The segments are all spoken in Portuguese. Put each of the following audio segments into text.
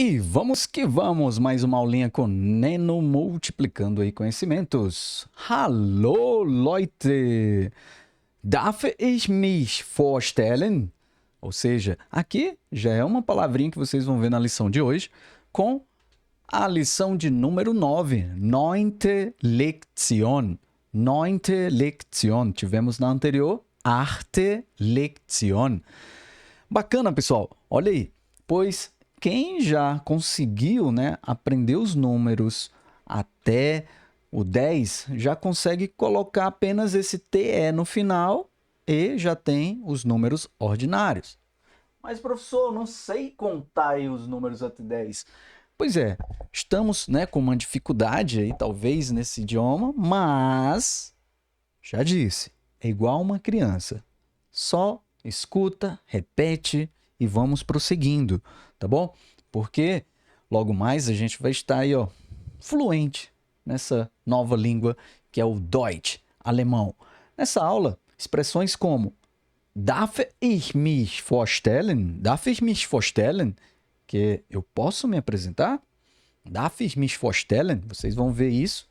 E vamos que vamos, mais uma aulinha com Neno multiplicando aí conhecimentos. Hallo Leute, darf ich mich vorstellen? Ou seja, aqui já é uma palavrinha que vocês vão ver na lição de hoje com a lição de número 9, neunte Lektion. Neunte Lektion, tivemos na anterior, achte Lektion. Bacana, pessoal, olha aí, pois quem já conseguiu, aprender os números até o 10, já consegue colocar apenas esse TE no final e já tem os números ordinários. Mas, professor, não sei contar aí os números até 10. Pois é, estamos com uma dificuldade aí, talvez, nesse idioma, mas, já disse, é igual uma criança. Só escuta, repete e vamos prosseguindo, tá bom? Porque logo mais a gente vai estar aí, fluente nessa nova língua que é o Deutsch, alemão. Nessa aula, expressões como darf ich mich vorstellen? Darf ich mich vorstellen? Que eu posso me apresentar? Darf ich mich vorstellen? Vocês vão ver isso,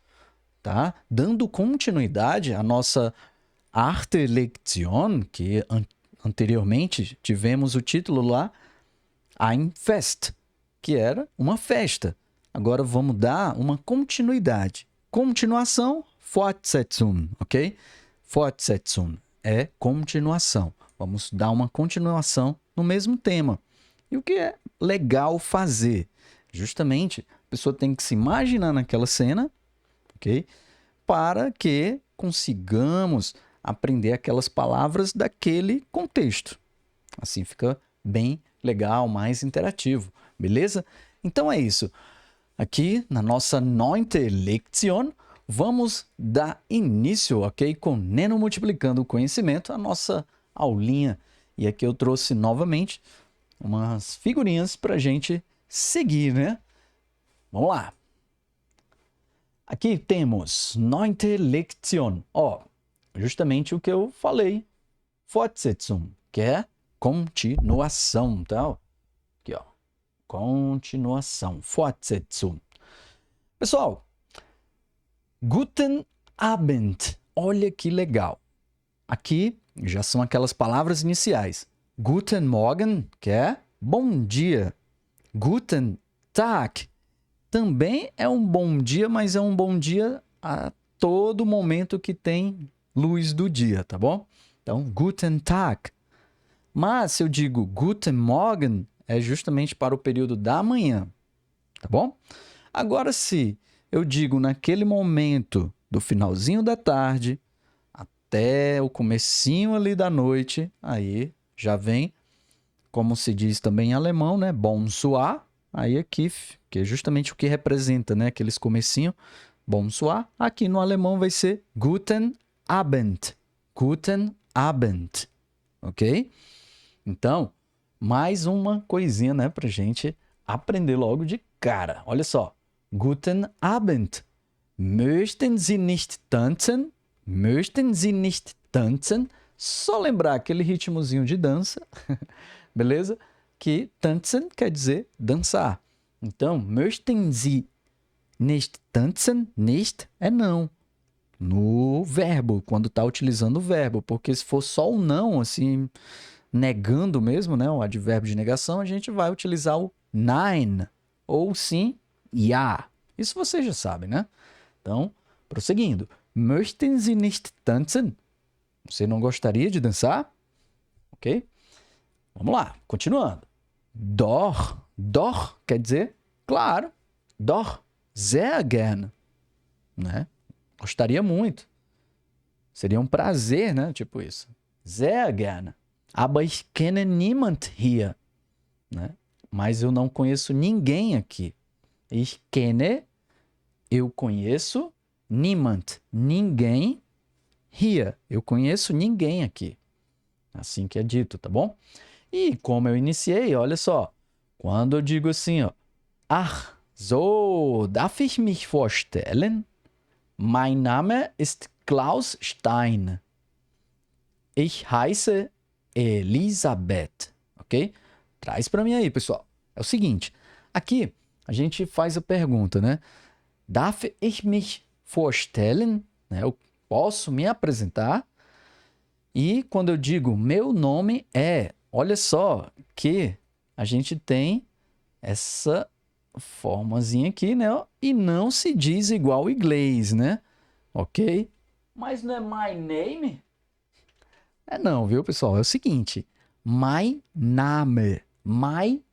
tá? Dando continuidade à nossa Arte Lektion, que anteriormente tivemos o título lá, Ein Fest, que era uma festa. Agora vamos dar uma continuidade. Continuação, Fortsetzung, ok? Fortsetzung é continuação. Vamos dar uma continuação no mesmo tema. E o que é legal fazer? Justamente, a pessoa tem que se imaginar naquela cena, ok? Para que consigamos aprender aquelas palavras daquele contexto. Assim fica bem legal, mais interativo, beleza? Então é isso. Aqui na nossa neunte Lektion, vamos dar início, ok? Com Neno multiplicando o conhecimento, a nossa aulinha. E aqui eu trouxe novamente umas figurinhas para a gente seguir, né? Vamos lá. Aqui temos neunte Lektion. Justamente o que eu falei. Fortsetzung, que é continuação, tá? Aqui, continuação. Fortsetzung. Pessoal, Guten Abend. Olha que legal. Aqui já são aquelas palavras iniciais. Guten Morgen, que é bom dia. Guten Tag. Também é um bom dia, mas é um bom dia a todo momento que tem luz do dia, tá bom? Então, Guten Tag. Mas se eu digo Guten Morgen, é justamente para o período da manhã, tá bom? Agora, se eu digo naquele momento do finalzinho da tarde até o comecinho ali da noite, aí já vem, como se diz também em alemão, né? Bonsoir. Aí aqui, que é justamente o que representa, né? Aqueles comecinho, bonsoir. Aqui no alemão vai ser Guten Abend. Guten Abend. Ok? Então, mais uma coisinha, né? Pra gente aprender logo de cara. Olha só. Guten Abend. Möchten Sie nicht tanzen? Möchten Sie nicht tanzen? Só lembrar aquele ritmozinho de dança, beleza? Que tanzen quer dizer dançar. Então, möchten Sie nicht tanzen? Nicht é não. No verbo, quando está utilizando o verbo. Porque se for só o não, assim, negando mesmo, né? O advérbio de negação, a gente vai utilizar o nein. Ou sim, ja. Isso vocês já sabem, né? Então, prosseguindo. Möchten Sie nicht tanzen? Você não gostaria de dançar? Ok? Vamos lá, continuando. Doch. Doch quer dizer, claro. Doch. Sehr gerne. Né? Gostaria muito. Seria um prazer, né? Tipo isso. Sehr gerne. Aber ich kenne niemand hier. Né? Mas eu não conheço ninguém aqui. Ich kenne, eu conheço. Niemand, ninguém. Hier, eu conheço ninguém aqui. Assim que é dito, tá bom? E como eu iniciei, olha só. Quando eu digo assim, Ach, so, darf ich mich vorstellen? Mein Name ist Klaus Stein. Ich heiße Elisabeth. Ok? Traz para mim aí, pessoal. É o seguinte. Aqui, a gente faz a pergunta, né? Darf ich mich vorstellen? Né? Eu posso me apresentar? E quando eu digo meu nome é, olha só que a gente tem essa formazinha aqui, né? E não se diz igual o inglês, né? Ok? Mas não é my name? É não, viu, pessoal? É o seguinte. Mein Name. Mein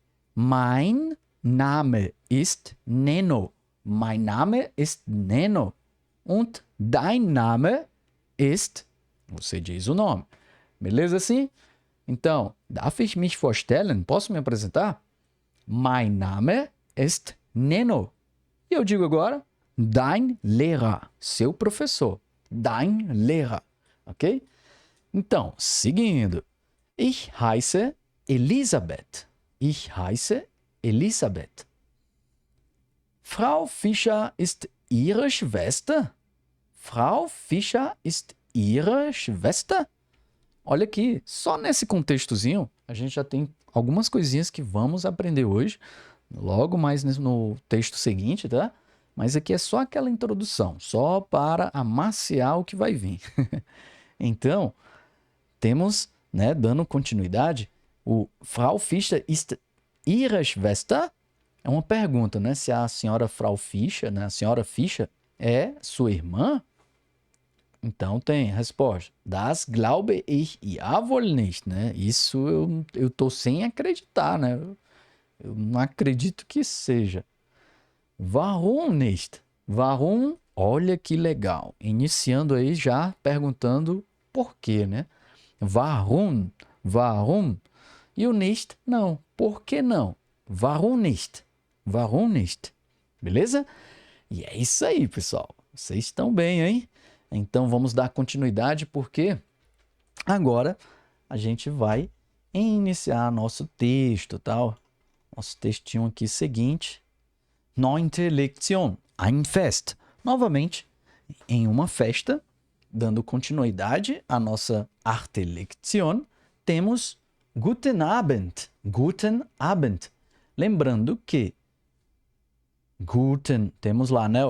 Name ist Neno. Mein Name ist Neno. Und dein Name ist... Você diz o nome. Beleza assim? Então, darf ich mich vorstellen? Posso me apresentar? Mein Name ist Neno. E eu digo agora, dein Lehrer, seu professor. Dein Lehrer, ok? Então, seguindo. Ich heiße Elisabeth. Ich heiße Elisabeth. Frau Fischer ist Ihre Schwester? Frau Fischer ist Ihre Schwester? Olha aqui, só nesse contextozinho, a gente já tem algumas coisinhas que vamos aprender hoje, logo mais no texto seguinte, tá? Mas aqui é só aquela introdução, só para amaciar o que vai vir. Então, temos, né, dando continuidade, o Frau Fischer ist Ihre Schwester? É uma pergunta, né? Se a senhora Frau Fischer, né, a senhora Fischer é sua irmã? Então tem a resposta. Das glaube ich ja wohl nicht, né? Isso eu tô sem acreditar, né? Eu não acredito que seja. Warum nicht? Warum? Olha que legal. Iniciando aí já perguntando por quê, né? Warum? Warum? E o nicht? Não. Por que não? Warum nicht? Warum nicht? Beleza? E é isso aí, pessoal. Vocês estão bem, hein? Então vamos dar continuidade porque agora a gente vai iniciar nosso texto, tal. Nosso textinho aqui seguinte. Neunte Lektion, ein Fest. Novamente, em uma festa, dando continuidade à nossa Arte Lektion, temos Guten Abend. Guten Abend. Lembrando que Guten, temos lá, né?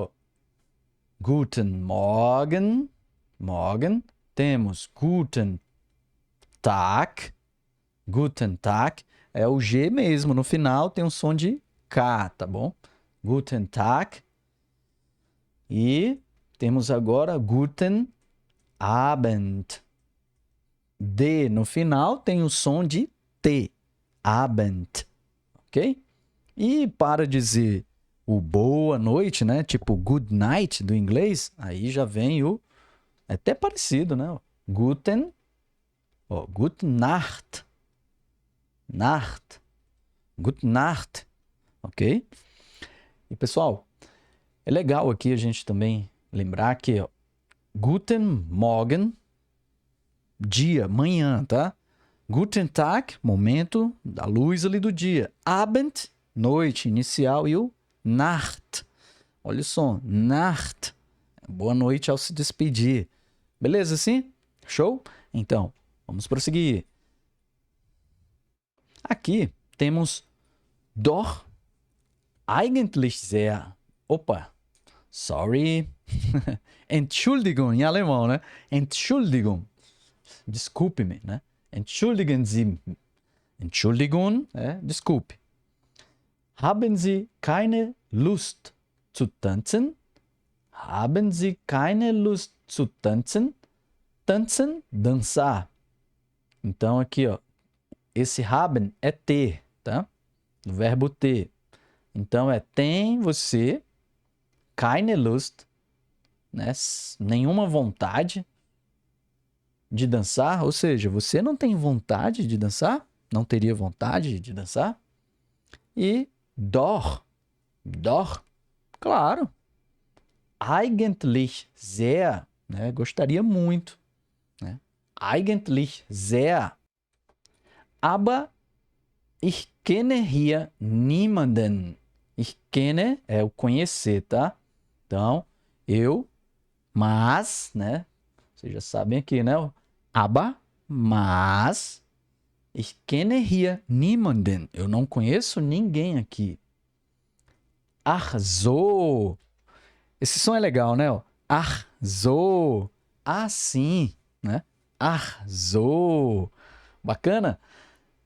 Guten Morgen, morgen. Temos Guten Tag. Guten Tag é o G mesmo. No final tem um som de K, tá bom? Guten Tag. E temos agora Guten Abend. D no final tem o som de T. Abend. Ok? E para dizer o boa noite, né? Tipo good night do inglês, aí já vem o... É até parecido, né? Guten... Ó, Gute Nacht. Nacht. Gute Nacht. Ok? E, pessoal, é legal aqui a gente também lembrar que ó, Guten Morgen, dia, manhã, tá? Guten Tag, momento da luz ali do dia. Abend, noite, inicial. E o Nacht. Olha o som. Nacht. Boa noite ao se despedir. Beleza assim? Show? Então, vamos prosseguir. Aqui temos doch eigentlich sehr. Opa. Sorry. Entschuldigung em alemão, né? Entschuldigung. Desculpe-me, né? Entschuldigen Sie. Entschuldigung, desculpe. Haben Sie keine Lust zu tanzen? Haben Sie keine Lust zu tanzen? Tanzen, dançar. Então aqui, ó, esse haben é ter, tá? O verbo ter. Então é tem você keine Lust, né? Nenhuma vontade de dançar, ou seja, você não tem vontade de dançar? Não teria vontade de dançar? E doch, claro. Eigentlich sehr, né? Gostaria muito, né? Eigentlich sehr. Aber ich kenne hier niemanden. Ich kenne é o conhecer, tá? Então, eu, mas, né? Vocês já sabem aqui, né? Aber, mas, ich kenne hier niemanden. Eu não conheço ninguém aqui. Ach so. Esse som é legal, né? Ach so. Assim, né? Ach so. Bacana?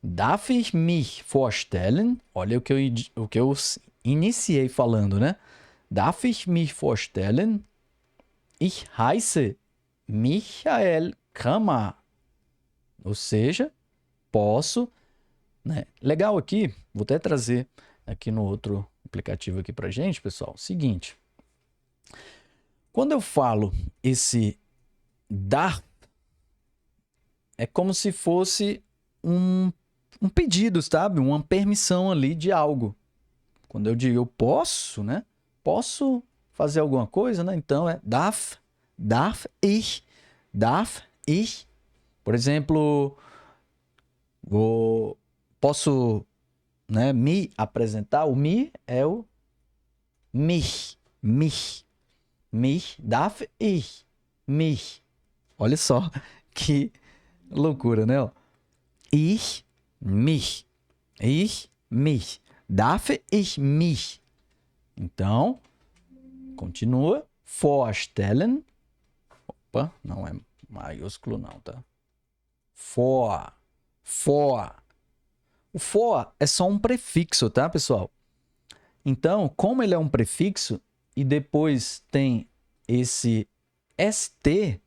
Darf ich mich vorstellen? Olha o que eu iniciei falando, né? Darf ich mich vorstellen? Ich heiße Michael Kramer. Ou seja, posso, né? Legal aqui, vou até trazer aqui no outro aplicativo aqui pra gente, pessoal. Seguinte, quando eu falo esse darf, é como se fosse um pedido, sabe? Uma permissão ali de algo. Quando eu digo eu posso, né? Posso fazer alguma coisa, né? Então é darf ich. Por exemplo, posso, né, me apresentar. O me é o mich. Darf ich. Mich. Olha só que loucura, né? Ich, mich. Darf ich mich? Então, continua. Vorstellen. Opa, não é maiúsculo não, tá? For. O for é só um prefixo, tá, pessoal? Então, como ele é um prefixo e depois tem esse ST,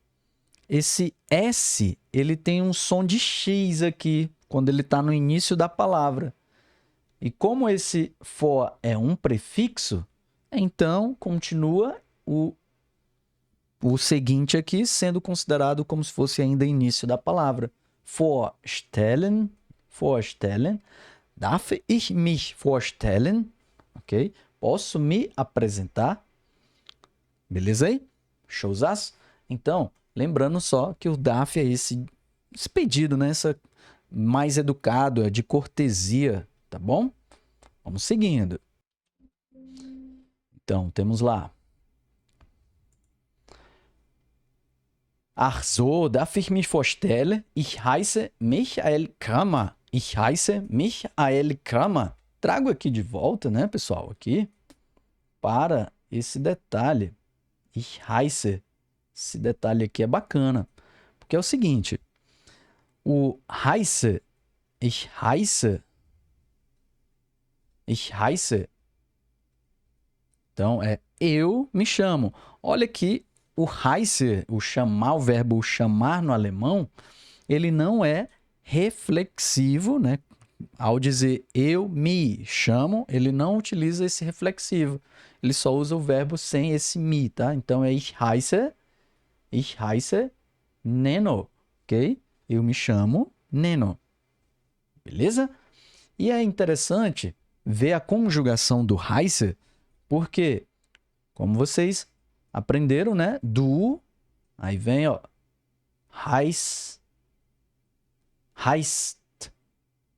esse S, ele tem um som de X aqui, quando ele está no início da palavra. E como esse for é um prefixo, então continua o seguinte aqui sendo considerado como se fosse ainda início da palavra. Vorstellen. Darf ich mich vorstellen? Ok? Posso me apresentar? Beleza aí? Showzaço? Então, lembrando só que o darf é esse pedido, né? Essa mais educado, é de cortesia, tá bom? Vamos seguindo. Então, temos lá. Ach so, darf ich mich vorstellen? Ich heiße Michael Kramer. Trago aqui de volta, né, pessoal, aqui, para esse detalhe. Ich heiße. Esse detalhe aqui é bacana. Porque é o seguinte, o heiße, ich heiße. Então, é eu me chamo. Olha que o heiße, o chamar, o verbo chamar no alemão, ele não é reflexivo, né? Ao dizer eu me chamo, ele não utiliza esse reflexivo. Ele só usa o verbo sem esse me, tá? Então, é ich heiße Neno, ok? Eu me chamo Neno. Beleza? E é interessante ver a conjugação do heiße, porque, como vocês aprenderam, né? Do, aí vem, ó, heißt.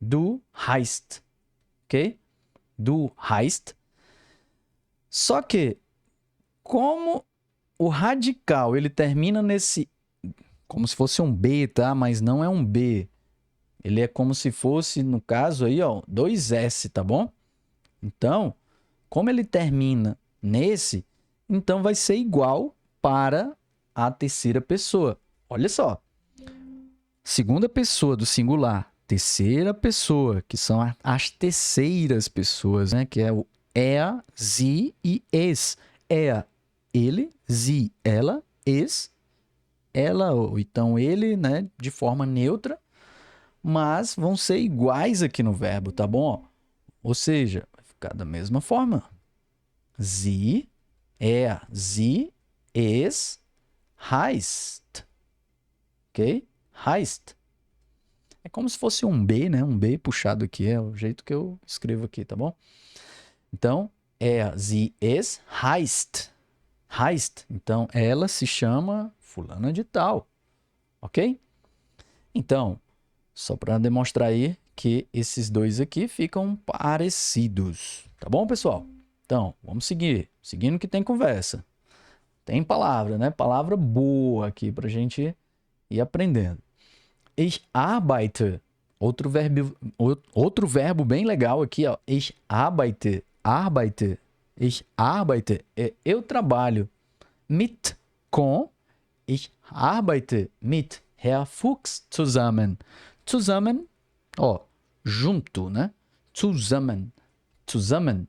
Du heißt, ok? Du heißt. Só que, como o radical, ele termina nesse, como se fosse um B, tá? Mas não é um B. Ele é como se fosse, no caso aí, ó, 2S, tá bom? Então, como ele termina nesse, então vai ser igual para a terceira pessoa. Olha só. Segunda pessoa do singular, terceira pessoa, que são as terceiras pessoas, né? Que é o er, sie e es. Er, ele, sie, ela, es, ela, ou então ele, né? De forma neutra, mas vão ser iguais aqui no verbo, tá bom? Ou seja, vai ficar da mesma forma. Sie, er, sie, es, heißt. Ok? Heißt. É como se fosse um B, né? Um B puxado aqui, é o jeito que eu escrevo aqui, tá bom? Então, er, sie, es, heißt. Então, ela se chama fulana de tal, ok? Então, só para demonstrar aí que esses dois aqui ficam parecidos, tá bom, pessoal? Então, vamos seguir. Seguindo que tem conversa. Tem palavra, né? Palavra boa aqui pra gente ir aprendendo. Ich arbeite. Outro verbo bem legal aqui, ó. Ich arbeite. Ich arbeite. Eu trabalho. Mit, com. Ich arbeite mit Herr Fuchs zusammen. Zusammen, ó, junto, né? Zusammen. Zusammen.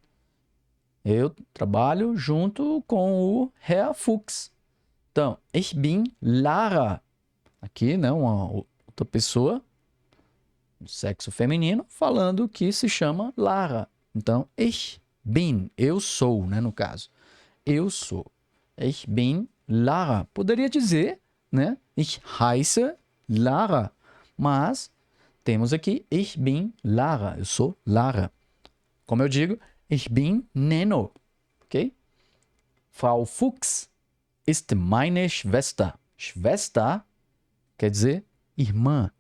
Eu trabalho junto com o Herr Fuchs. Então, ich bin Lara. Aqui, né? Uma outra pessoa, sexo feminino, falando que se chama Lara. Então, ich bin. Eu sou, né? No caso. Eu sou. Ich bin Lara. Poderia dizer, né? Ich heiße Lara. Mas temos aqui ich bin Lara. Eu sou Lara. Como eu digo, ich bin Neno. Ok? Frau Fuchs ist meine Schwester. Schwester quer dizer irmã.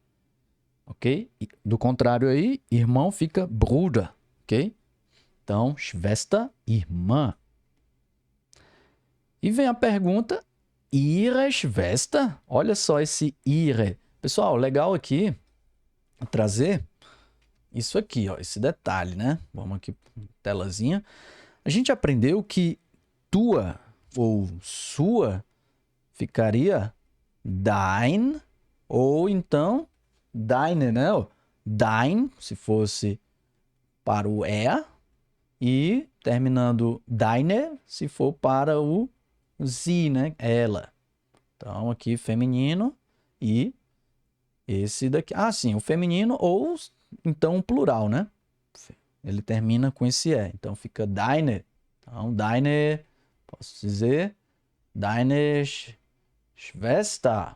Ok? Do contrário aí, irmão fica Bruder. Ok? Então, Schwester, irmã. E vem a pergunta, Ihre Schwester? Olha só esse ihre. Pessoal, legal aqui trazer isso aqui, ó, esse detalhe, né? Vamos aqui, telazinha. A gente aprendeu que tua ou sua ficaria dein ou então deine, né? Dein, se fosse para o e terminando deine, se for para o sie, né? Ela. Então, aqui feminino e esse daqui. Ah, sim, o feminino ou então o plural, né? Ele termina com esse E. Então, fica deine. Então, deine, posso dizer, deine Schwester.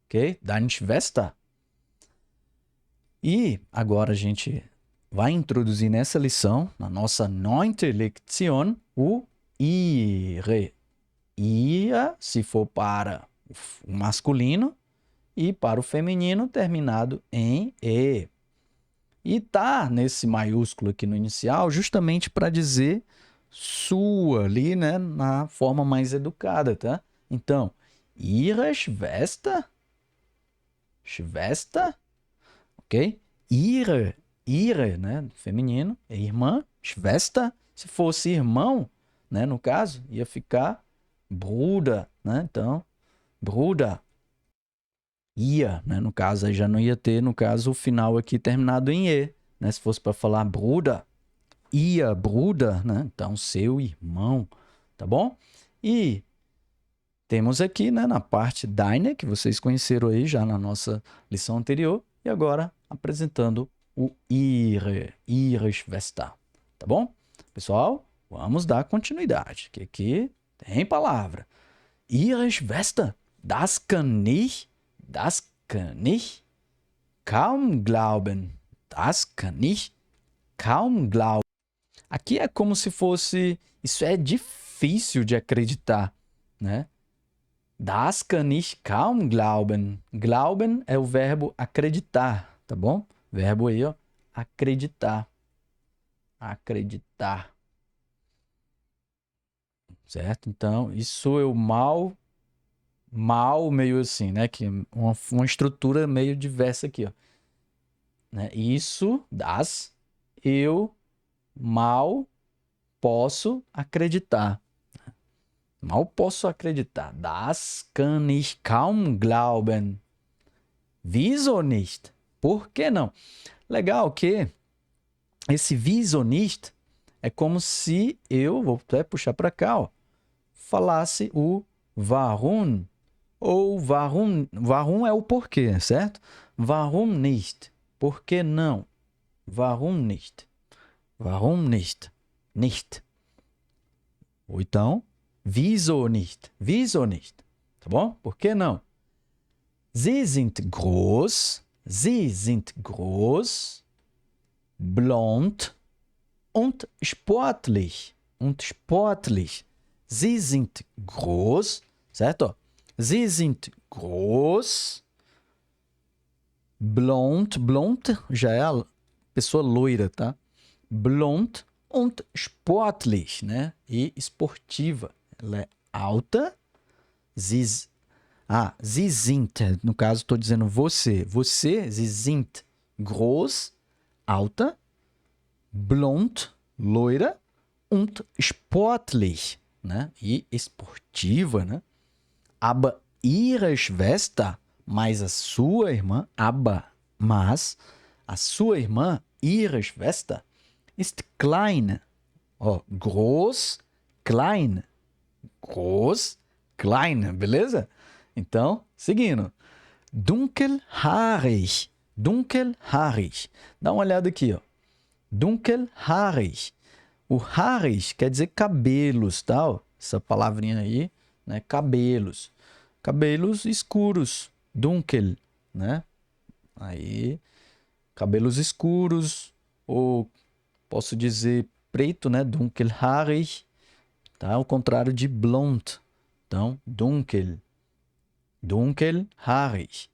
Ok? Deine Schwester. E agora a gente vai introduzir nessa lição, na nossa 9ª Lektion, o ihre. Ia, se for para o masculino, e para o feminino, terminado em E. E tá nesse maiúsculo aqui no inicial, justamente para dizer sua, ali, né, na forma mais educada, tá? Então, ihre Schwester, Schwester, ok? Ihre, né, feminino, é irmã, Schwester, se fosse irmão, né, no caso, ia ficar Bruder, né? Então, Bruder. Ia, né? No caso, aí já não ia ter, no caso, o final aqui terminado em E, né? Se fosse para falar Bruder, ia, Bruder, né? Então, seu irmão, tá bom? E temos aqui, né, na parte deine, que vocês conheceram aí já na nossa lição anterior, e agora apresentando o ihre Schwester, tá bom? Pessoal, vamos dar continuidade, que aqui tem palavra. Ihre Schwester, das kann ich kaum glauben. Das kann ich kaum glauben. Aqui é como se fosse, isso é difícil de acreditar, né? Das kann ich kaum glauben. Glauben é o verbo acreditar, tá bom? Verbo aí, ó, acreditar. Acreditar. Certo? Então, isso eu mal, meio assim, né? Que uma estrutura meio diversa aqui, ó. Né? Isso, das, eu mal posso acreditar. Mal posso acreditar. Das kann ich kaum glauben. Wieso nicht? Por que não? Legal que esse wieso nicht é como se eu, vou até puxar para cá, ó, falasse o warum, ou warum é o porquê, certo? Warum nicht? Por que não? Warum nicht? Warum nicht? Nicht. Ou então, wieso nicht? Wieso nicht? Tá bom? Por que não? Sie sind groß, blond und sportlich. Sie sind groß, certo? Sie sind groß, blond já é a pessoa loira, tá? Blond und sportlich, né? E esportiva. Ela é alta. Sie sind, no caso estou dizendo você, sie sind groß, alta, blond, loira, und sportlich, né? E esportiva, né? Aber ihre Schwester, mas a sua irmã, mas a sua irmã, ihre Schwester, ist klein. Ó, groß, klein. Groß, klein, beleza? Então, seguindo. Dunkelhaarig. Dunkelhaarig. Dá uma olhada aqui, ó. Dunkelhaarig. O haarig quer dizer cabelos, tá? Ó, essa palavrinha aí, né? Cabelos. Cabelos escuros. Dunkel, né? Aí, cabelos escuros, ou posso dizer preto, né? Dunkelhaarig, tá? Ao contrário de blond. Então, dunkel. Dunkelhaarig.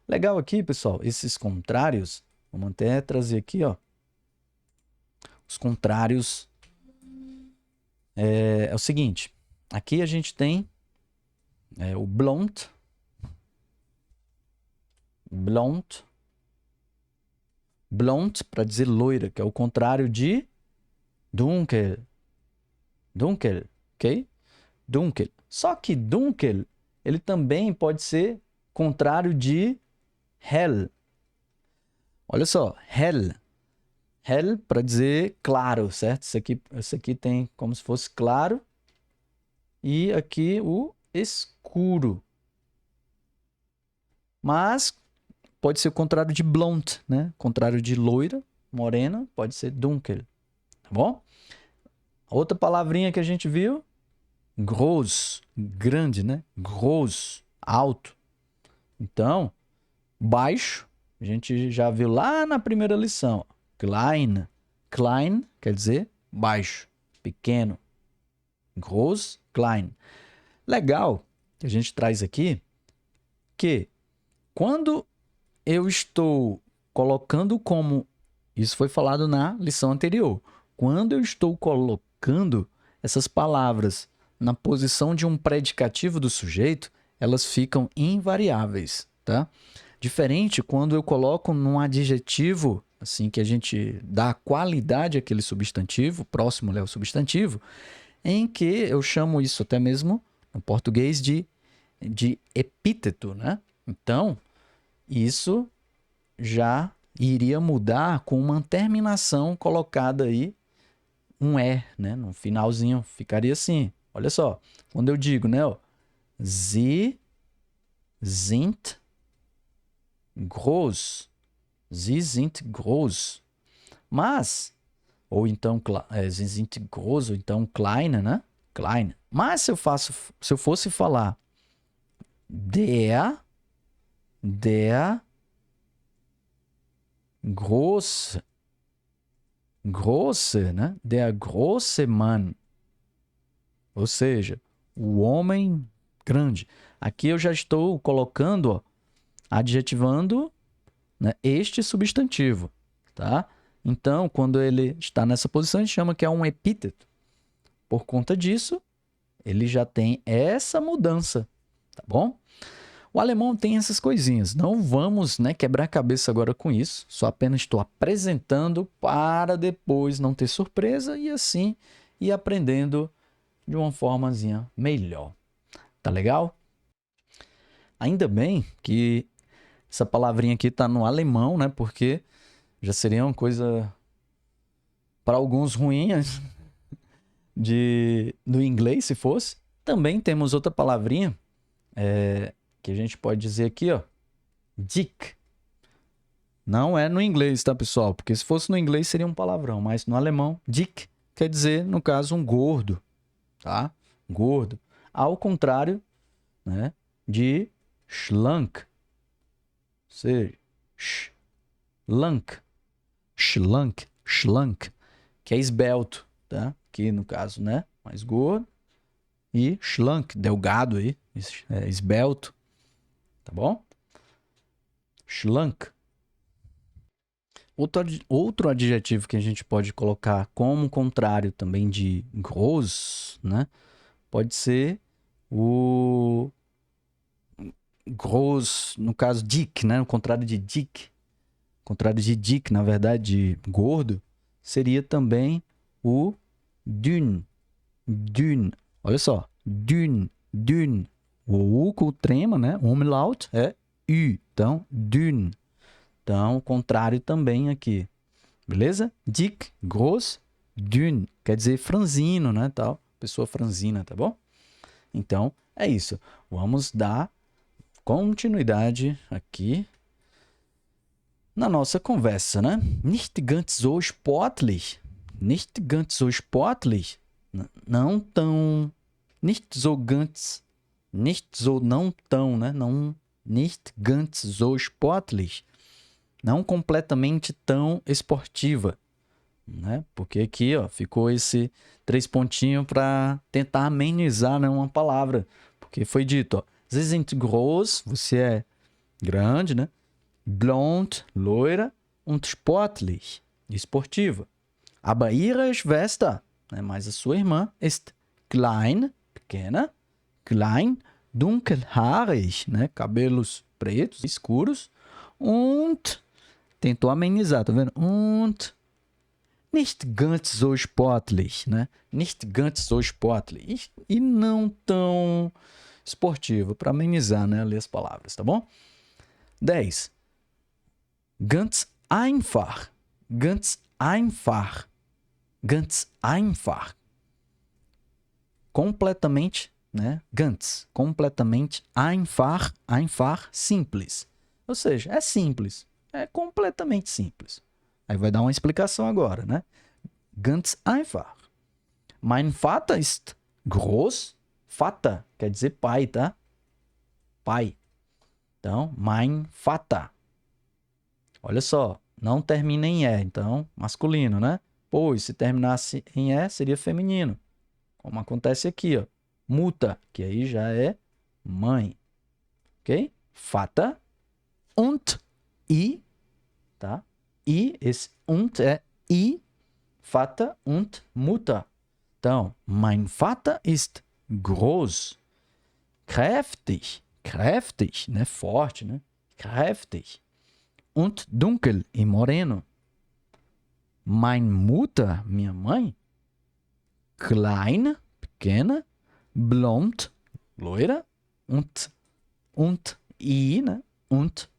Legal aqui, pessoal, esses contrários, vamos até trazer aqui, ó. Os contrários é o seguinte, aqui a gente tem o blond, blond para dizer loira, que é o contrário de dunkel, ok? Dunkel. Só que dunkel, ele também pode ser contrário de hell. Olha só, hell. Hell para dizer claro, certo? Isso aqui tem como se fosse claro. E aqui o escuro. Mas pode ser o contrário de blonde, né? Contrário de loira, morena, pode ser dunkel. Tá bom? Outra palavrinha que a gente viu, groß, grande, né? Groß, alto. Então, baixo, a gente já viu lá na primeira lição. Klein. Klein quer dizer baixo, pequeno. Groß, klein. Legal que a gente traz aqui que quando eu estou colocando como... Isso foi falado na lição anterior. Quando eu estou colocando essas palavras na posição de um predicativo do sujeito, elas ficam invariáveis, tá? Diferente quando eu coloco num adjetivo, assim, que a gente dá qualidade àquele substantivo, próximo ao substantivo, em que eu chamo isso até mesmo, no português, de epíteto, né? Então, isso já iria mudar com uma terminação colocada aí, um "er", né? No finalzinho, ficaria assim. Olha só, quando eu digo, né? Ó, Sie sind groß. Sie sind groß. Mas, ou então, sie sind groß, ou então klein, né? Klein. Mas se eu fosse falar der große, né? Der große Mann. Ou seja, o homem grande. Aqui eu já estou colocando, ó, adjetivando, né, este substantivo, tá? Então, quando ele está nessa posição, a gente chama que é um epíteto. Por conta disso, ele já tem essa mudança, tá bom? O alemão tem essas coisinhas. Não vamos, né, quebrar a cabeça agora com isso. Só apenas estou apresentando para depois não ter surpresa e assim ir aprendendo de uma formazinha melhor. Tá legal? Ainda bem que essa palavrinha aqui está no alemão, né? Porque já seria uma coisa para alguns ruim do inglês, se fosse. Também temos outra palavrinha que a gente pode dizer aqui, ó, dick. Não é no inglês, tá, pessoal? Porque se fosse no inglês seria um palavrão, mas no alemão, dick quer dizer, no caso, um gordo, tá? Gordo. Ao contrário, né, de schlank. Ou seja, schlank, que é esbelto, tá? Que no caso, né, mais gordo. E schlank, delgado aí, esbelto, tá bom? Schlank. Outro adjetivo que a gente pode colocar como contrário também de groß, né? Pode ser o groß, no caso dick, né? O contrário de dick. O contrário de dick, na verdade, de gordo, seria também o dünn, dünn. Olha só, dünn, dünn. O U com o trema, né? Umlaut é Ü. Então, dünn. Então, o contrário também aqui. Beleza? Dick, groß, dünn. Quer dizer franzino, né? Tal. Pessoa franzina, tá bom? Então, é isso. Vamos dar continuidade aqui na nossa conversa, né? Nicht ganz so sportlich. Nicht ganz so sportlich. Não tão. Nicht so ganz. Nicht so não tão, né? Não. Nicht ganz so sportlich. Não completamente tão esportiva, né? Porque aqui, ó, ficou esse 3 pontinhos para tentar amenizar, né, uma palavra. Porque foi dito, ó, Sie sind groß, você é grande, né? Blond, loira, und sportlich, esportiva. Aber ihre Schwester, né, mas a sua irmã, ist klein, pequena, klein, dunkelhaarig, né, cabelos pretos, escuros, und, tentou amenizar, tá vendo? Und nicht ganz so sportlich, né? Nicht ganz so sportlich. E não tão esportivo, para amenizar, né, ali as palavras, tá bom? 10. Ganz einfach. Ganz einfach. Ganz einfach. Completamente, né? Ganz. Completamente einfach. Einfach, simples. Ou seja, é simples. É completamente simples. Aí vai dar uma explicação agora, né? Ganz einfach. Mein Vater ist groß. Vater quer dizer pai, tá? Pai. Então, mein Vater. Olha só, não termina em E, então, masculino, né? Pois, se terminasse em E, seria feminino. Como acontece aqui, ó. Mutter, que aí já é mãe. Ok? Vater. Und I, tá? I, esse und é I, Vater und Mutter. Então, mein Vater ist groß, kräftig, kräftig, né? Forte, né? Kräftig. Und dunkel, e moreno. Meine Mutter, minha mãe, klein, pequena, blond, loira, und I, né? Und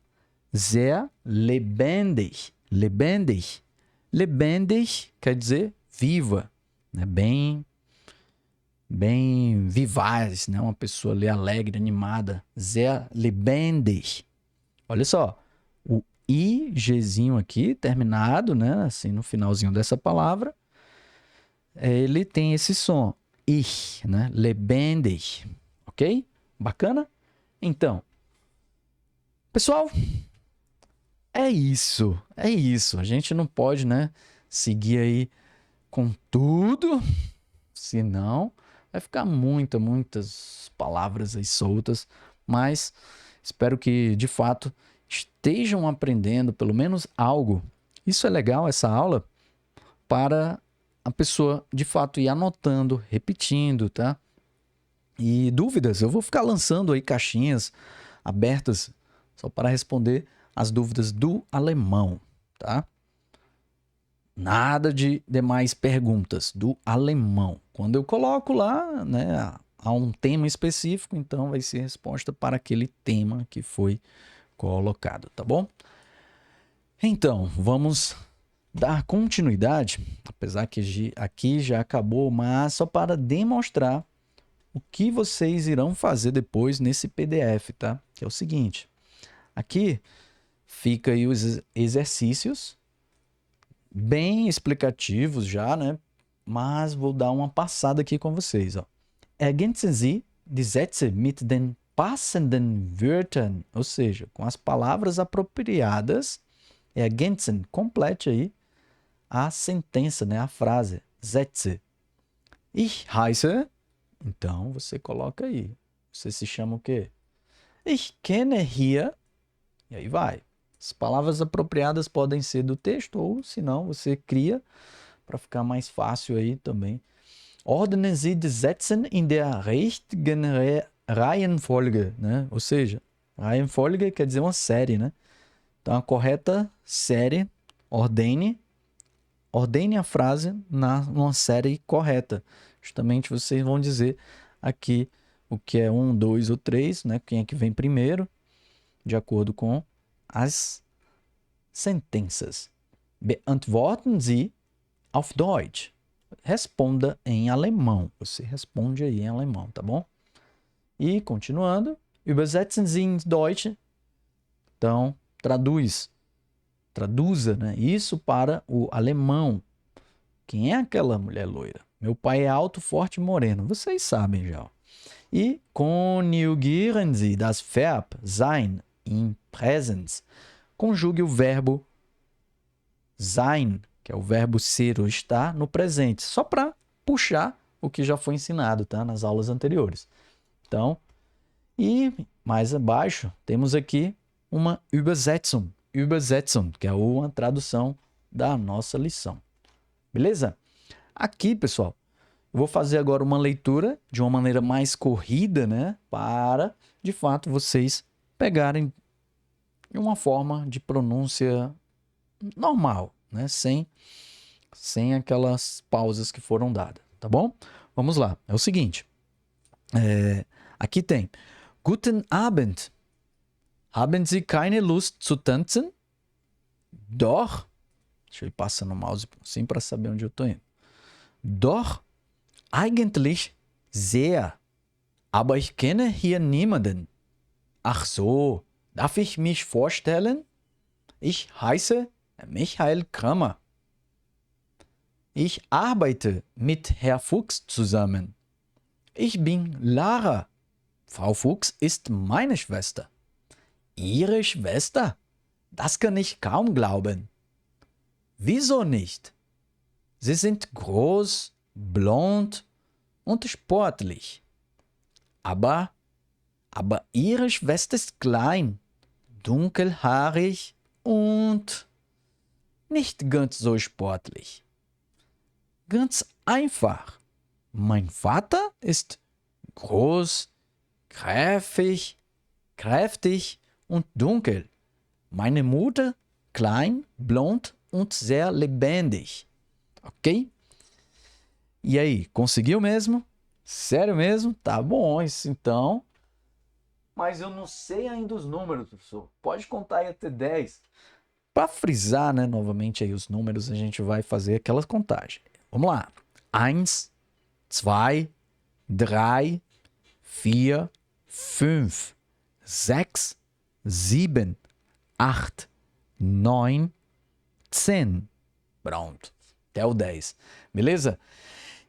sehr lebendig. Lebendig. Lebendig quer dizer viva, né? Bem vivaz, né? Uma pessoa ali alegre, animada. Sehr lebendig. Olha só, o IGzinho aqui, terminado, né? Assim, no finalzinho dessa palavra, ele tem esse som. Ich, né? Lebendig. Ok? Bacana? Então, pessoal, é isso. É isso. A gente não pode, né, seguir aí com tudo, senão vai ficar muitas palavras aí soltas, mas espero que, de fato, estejam aprendendo pelo menos algo. Isso é legal, essa aula, para a pessoa, de fato, ir anotando, repetindo, tá? E dúvidas, eu vou ficar lançando aí caixinhas abertas só para responder as dúvidas do alemão, tá? Nada de demais perguntas do alemão. Quando eu coloco lá, né, há um tema específico, então vai ser resposta para aquele tema que foi colocado, tá bom? Então, vamos dar continuidade, apesar que aqui já acabou, mas só para demonstrar o que vocês irão fazer depois nesse PDF, tá? Que é o seguinte, aqui fica aí os exercícios bem explicativos já, né? Mas vou dar uma passada aqui com vocês, ó. Ergänzen Sie die Sätze mit den passenden Wörtern, ou seja, com as palavras apropriadas. Ergänzen, complete aí a sentença, né? A frase. Sätze. Ich heiße. Então, você coloca aí. Você se chama o quê? Ich kenne hier. E aí vai. As palavras apropriadas podem ser do texto ou, se não, você cria para ficar mais fácil aí também. Ordnen Sie die Sätze in der richtigen Reihenfolge, né? Ou seja, Reihenfolge quer dizer uma série, né? Então, a correta série, ordene ordene a frase numa série correta. Justamente vocês vão dizer aqui o que é 1, 2 ou 3, né? Quem é que vem primeiro, de acordo com as sentenças. Beantworten Sie auf Deutsch. Responda em alemão. Você responde aí em alemão, tá bom? E continuando, übersetzen Sie in Deutsch. Então, traduza, né, isso para o alemão. Quem é aquela mulher loira? Meu pai é alto, forte e moreno. Vocês sabem já. E conjugieren Sie das Verb sein in Präsens. Conjugue o verbo sein, que é o verbo ser ou estar, no presente. Só para puxar o que já foi ensinado, tá? Nas aulas anteriores. Então, e mais abaixo, temos aqui uma Übersetzung. Übersetzung, que é uma tradução da nossa lição. Beleza? Aqui, pessoal, eu vou fazer agora uma leitura de uma maneira mais corrida, né? Para, de fato, vocês pegarem uma forma de pronúncia normal, né? Sem aquelas pausas que foram dadas, tá bom? Vamos lá. É o seguinte. Aqui tem Guten Abend. Haben Sie keine Lust zu tanzen? Doch. Deixa eu ir passando o mouse assim para saber onde eu estou indo. Doch, eigentlich sehr. Aber ich kenne hier niemanden. Ach so, darf ich mich vorstellen? Ich heiße Michael Kramer. Ich arbeite mit Herr Fuchs zusammen. Ich bin Lara. Frau Fuchs ist meine Schwester. Ihre Schwester? Das kann ich kaum glauben. Wieso nicht? Sie sind groß, blond und sportlich. Aber ihre Schwester ist klein, dunkelhaarig und nicht ganz so sportlich. Ganz einfach. Mein Vater ist groß, kräftig und dunkel. Meine Mutter klein, blond und sehr lebendig. Ok? E aí, conseguiu mesmo? Sério mesmo? Tá bom isso então. Mas eu não sei ainda os números, professor. Pode contar aí até 10. Para frisar, né, novamente aí os números, a gente vai fazer aquela contagem. Vamos lá. 1, 2, 3, 4, 5, 6, 7, 8, 9, 10. Pronto. Até o 10. Beleza?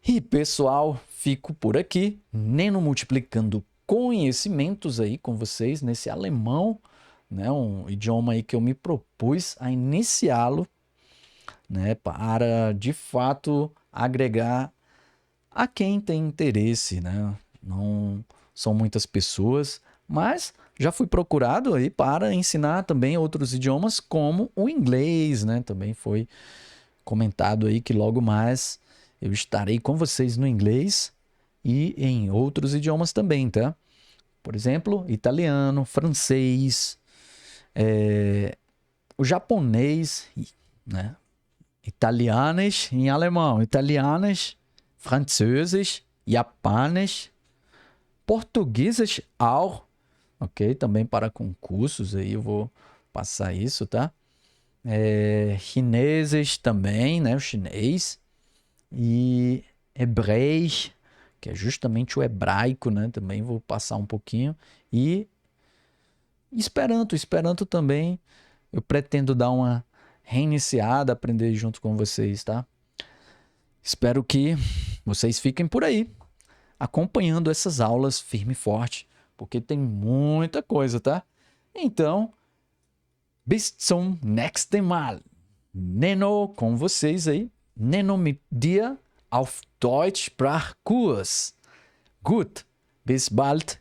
E, pessoal, fico por aqui. Neno multiplicando conhecimentos aí com vocês nesse alemão, né? Um idioma aí que eu me propus a iniciá-lo, né? Para, de fato, agregar a quem tem interesse, né? Não são muitas pessoas, mas já fui procurado aí para ensinar também outros idiomas, como o inglês, né? Também foi comentado aí que logo mais eu estarei com vocês no inglês e em outros idiomas também, tá? Por exemplo, italiano, francês, o japonês, né? Italianes em alemão, italianas, franceses, japones, portugueses auch, ok? Também para concursos aí eu vou passar isso, tá? Chineses também, né? O chinês. E hebraico, que é justamente o hebraico, né? Também vou passar um pouquinho. E Esperanto também. Eu pretendo dar uma reiniciada, aprender junto com vocês, tá? Espero que vocês fiquem por aí, acompanhando essas aulas firme e forte, porque tem muita coisa, tá? Então, bis zum nächsten Mal. Neno com vocês aí. Neno mit dir auf Deutsch Sprachkurs. Gut, bis bald.